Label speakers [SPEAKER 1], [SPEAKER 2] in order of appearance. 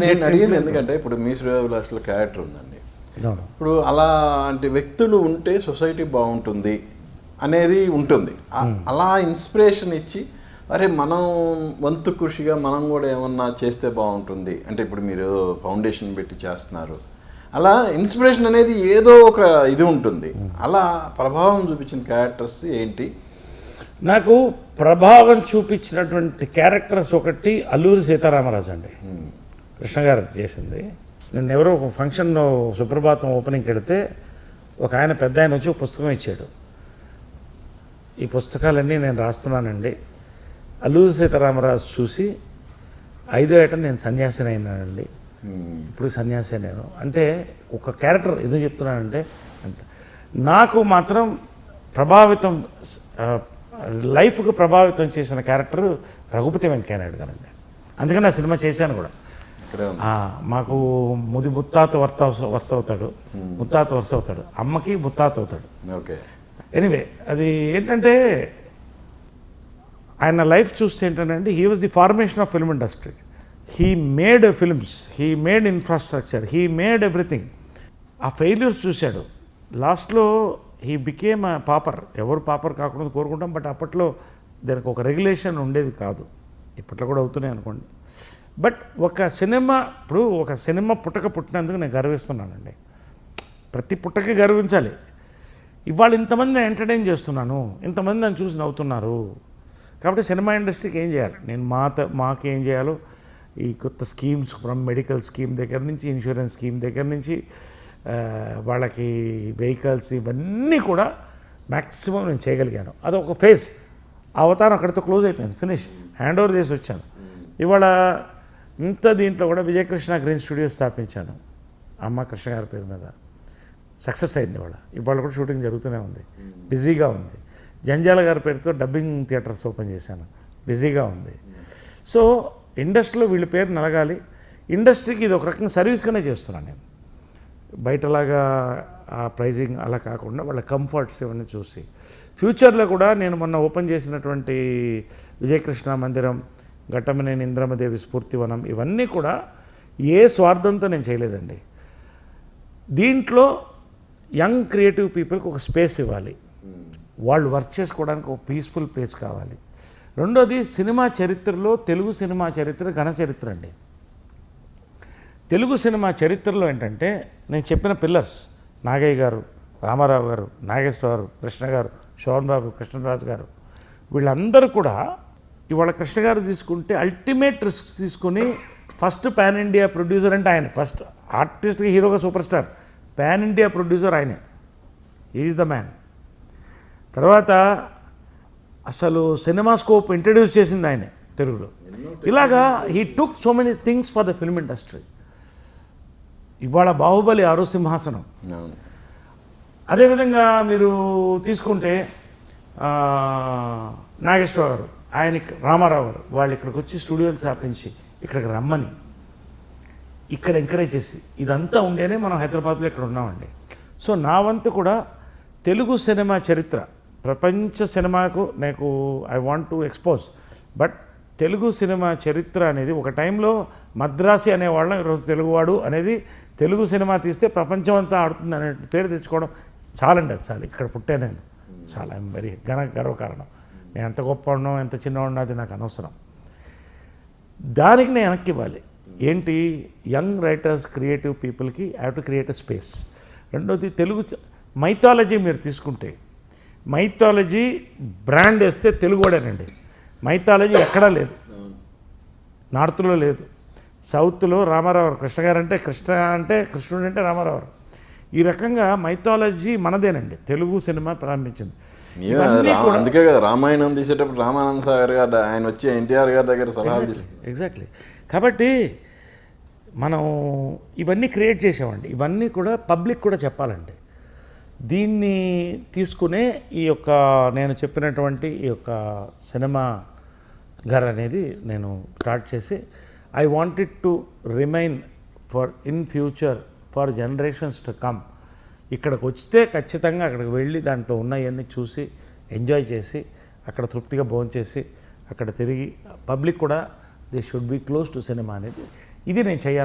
[SPEAKER 1] నేను అడిగింది ఎందుకంటే ఇప్పుడు మీ శ్రేయోభిలాషుల క్యారెక్టర్ ఉందండి. ఇప్పుడు అలాంటి వ్యక్తులు ఉంటే సొసైటీ బాగుంటుంది అనేది ఉంటుంది. అలా ఇన్స్పిరేషన్ ఇచ్చి అరే మనం వంతు కృషిగా మనం కూడా ఏమన్నా చేస్తే బాగుంటుంది అంటే ఇప్పుడు మీరు ఫౌండేషన్ పెట్టి చేస్తున్నారు. అలా ఇన్స్పిరేషన్ అనేది ఏదో ఒక ఇది ఉంటుంది. అలా ప్రభావం చూపించిన క్యారెక్టర్స్ ఏంటి?
[SPEAKER 2] నాకు ప్రభావం చూపించినటువంటి క్యారెక్టర్స్ ఒకటి అల్లూరి సీతారామరాజు అండి. కృష్ణ గారు చేసింది. నేను ఎవరో ఒక ఫంక్షన్లో సుప్రభాతం ఓపెనింగ్కి వెళితే ఒక ఆయన పెద్ద ఆయన వచ్చి ఒక పుస్తకం ఇచ్చాడు. ఈ పుస్తకాలన్నీ నేను రాస్తున్నానండి. అల్లూరి సీతారామరాజు చూసి 5వ ఏట నేను సన్యాసిని అయినానండి. ఇప్పుడు సన్యాసి నేను అంటే ఒక క్యారెక్టర్ ఎందుకు చెప్తున్నానంటే అంత నాకు మాత్రం ప్రభావితం లైఫ్కు ప్రభావితం చేసిన క్యారెక్టర్ రఘుపతి వెంకయ్య నాయుడు గారండి. అందుకని ఆ సినిమా చేశాను కూడా. మాకు ముత్తాత వరుస అవుతాడు, ముత్తాత వరుస అవుతాడు, అమ్మకి ముత్తాత అవుతాడు.
[SPEAKER 1] ఓకే,
[SPEAKER 2] ఎనీవే అది ఏంటంటే ఆయన లైఫ్ చూస్తే ఏంటంటే he was the formation of film industry. He made films, he made infrastructure, he made everything. ఆ ఫెయిల్యూర్స్ చూశాడు. లాస్ట్లో హీ బికేమ్ పాపర్. ఎవరు పాపర్ కాకుండా కోరుకుంటాం, బట్ అప్పట్లో దానికి ఒక రెగ్యులేషన్ ఉండేది కాదు. ఇప్పట్లో కూడా అవుతున్నాయి అనుకోండి. బట్ ఒక సినిమా పుట్టినందుకు నేను గర్విస్తున్నానండి. ప్రతి పుట్టకి గర్వించాలి. ఇవాళ ఇంతమంది ఎంటర్టైన్ చేస్తున్నాను, ఇంతమంది నన్ను చూసి నవ్వుతున్నారు. కాబట్టి సినిమా ఇండస్ట్రీకి ఏం చేయాలి, నేను మాకేం చేయాలో ఈ కొత్త స్కీమ్స్ ఫ్రమ్ మెడికల్ స్కీమ్ దగ్గర నుంచి ఇన్సూరెన్స్ స్కీమ్ దగ్గర నుంచి వాళ్ళకి వెహికల్స్ ఇవన్నీ కూడా మ్యాక్సిమం నేను చేయగలిగాను. అదొక ఫేజ్. అవతారం అక్కడితో క్లోజ్ అయిపోయింది, ఫినిష్, హ్యాండ్ ఓవర్ చేసి వచ్చాను. ఇవాళ దీంట్లో కూడా విజయకృష్ణ గ్రీన్ స్టూడియో స్థాపించాను అమ్మ కృష్ణ గారి పేరు మీద. సక్సెస్ అయింది. ఇవాళ కూడా షూటింగ్ జరుగుతూనే ఉంది, బిజీగా ఉంది. జంజాల గారి పేరుతో డబ్బింగ్ థియేటర్స్ ఓపెన్ చేశాను, బిజీగా ఉంది. సో ఇండస్ట్రీలో వీళ్ళ పేరు నలగాలి. ఇండస్ట్రీకి ఇది ఒక రకంగా సర్వీస్గానే చేస్తున్నాను నేను. బయటలాగా ఆ ప్రైజింగ్ అలా కాకుండా వాళ్ళ కంఫర్ట్స్ ఇవన్నీ చూసి ఫ్యూచర్లో కూడా నేను మొన్న ఓపెన్ చేసినటువంటి విజయకృష్ణ మందిరం, ఘట్టమనేని ఇంద్రమదేవి స్ఫూర్తివనం ఇవన్నీ కూడా ఏ స్వార్థంతో నేను చేయలేదండి. దీంట్లో యంగ్ క్రియేటివ్ పీపుల్కి ఒక స్పేస్ ఇవ్వాలి, వాళ్ళు వర్క్ చేసుకోవడానికి ఒక పీస్ఫుల్ ప్లేస్ కావాలి. రెండోది సినిమా చరిత్రలో తెలుగు సినిమా చరిత్ర ఘన చరిత్ర అండి. తెలుగు సినిమా చరిత్రలో ఏంటంటే నేను చెప్పిన పిల్లర్స్ నాగయ్య గారు, రామారావు గారు, నాగేశ్వరరావు, కృష్ణ గారు, శోభన్ బాబు, కృష్ణరాజు గారు, వీళ్ళందరూ కూడా ఇవాళ కృష్ణ గారు తీసుకుంటే అల్టిమేట్ రిస్క్ తీసుకుని ఫస్ట్ పాన్ ఇండియా ప్రొడ్యూసర్ అంటే ఆయన. ఫస్ట్ ఆర్టిస్ట్కి హీరోగా super star, pan India producer ఆయనే, ఈజ్ ద మ్యాన్. తర్వాత అసలు సినిమా స్కోప్ ఇంట్రడ్యూస్ చేసింది ఆయనే తెలుగులో. ఇలాగా he took so many things for the film industry. ఇవాళ బాహుబలి 6వ సింహాసనం. అదేవిధంగా మీరు తీసుకుంటే నాగేశ్వరరావు గారు, ఆయనకి రామారావు గారు, వాళ్ళు ఇక్కడికి వచ్చి స్టూడియోలు స్థాపించి ఇక్కడికి రమ్మని ఇక్కడ ఎంకరేజ్ చేసి ఇదంతా ఉండేనే మనం హైదరాబాద్లో ఇక్కడ ఉన్నామండి. సో నా వంతు కూడా తెలుగు సినిమా చరిత్ర, ప్రపంచ సినిమాకు నాకు I want to expose, but Telugu cinema చరిత్ర అనేది ఒక టైంలో మద్రాసి అనేవాళ్ళం, ఈరోజు తెలుగువాడు అనేది తెలుగు సినిమా తీస్తే ప్రపంచం అంతా ఆడుతుంది అనే పేరు తెచ్చుకోవడం చాలండి. అది చాలు. ఇక్కడ పుట్టే నేను చాలా వెరీ గర్వకారణం. నేను ఎంత గొప్ప ఉన్నాం ఎంత చిన్న ఉన్నది నాకు అనవసరం. దానికి నేను వెనక్కి ఇవ్వాలి. ఏంటి, యంగ్ రైటర్స్ క్రియేటివ్ పీపుల్కి have to create a space. రెండోది తెలుగు మైథాలజీ మీరు తీసుకుంటే మైథాలజీ బ్రాండ్ వేస్తే తెలుగువాడేనండి. మైథాలజీ ఎక్కడా లేదు, నార్త్లో లేదు, సౌత్లో రామారావు, కృష్ణ గారు అంటే కృష్ణుడు అంటే రామారావు. ఈ రకంగా మైథాలజీ మనదేనండి. తెలుగు సినిమా ప్రారంభించింది.
[SPEAKER 1] అందుకే కదా రామాయణం తీసేటప్పుడు రామానంద సాగర్ గారు ఆయన వచ్చి ఎన్టీఆర్ గారి దగ్గర సలహాలు తీసుకు.
[SPEAKER 2] ఎగ్జాక్ట్లీ. కాబట్టి మనం ఇవన్నీ క్రియేట్ చేసామండి. ఇవన్నీ కూడా పబ్లిక్ కూడా చెప్పాలండి. దీన్ని తీసుకునే ఈ యొక్క నేను చెప్పినటువంటి ఈ యొక్క సినిమా గారు అనేది నేను స్టార్ట్ చేసి I wanted to remain for in future for generations to come. ఇక్కడికి వస్తే ఖచ్చితంగా అక్కడికి వెళ్ళి దాంట్లో ఉన్నవన్నీ చూసి ఎంజాయ్ చేసి అక్కడ తృప్తిగా భోంచేసి అక్కడ తిరిగి పబ్లిక్ కూడా they should be close to cinema అనేది ఇది నేను చేయాలి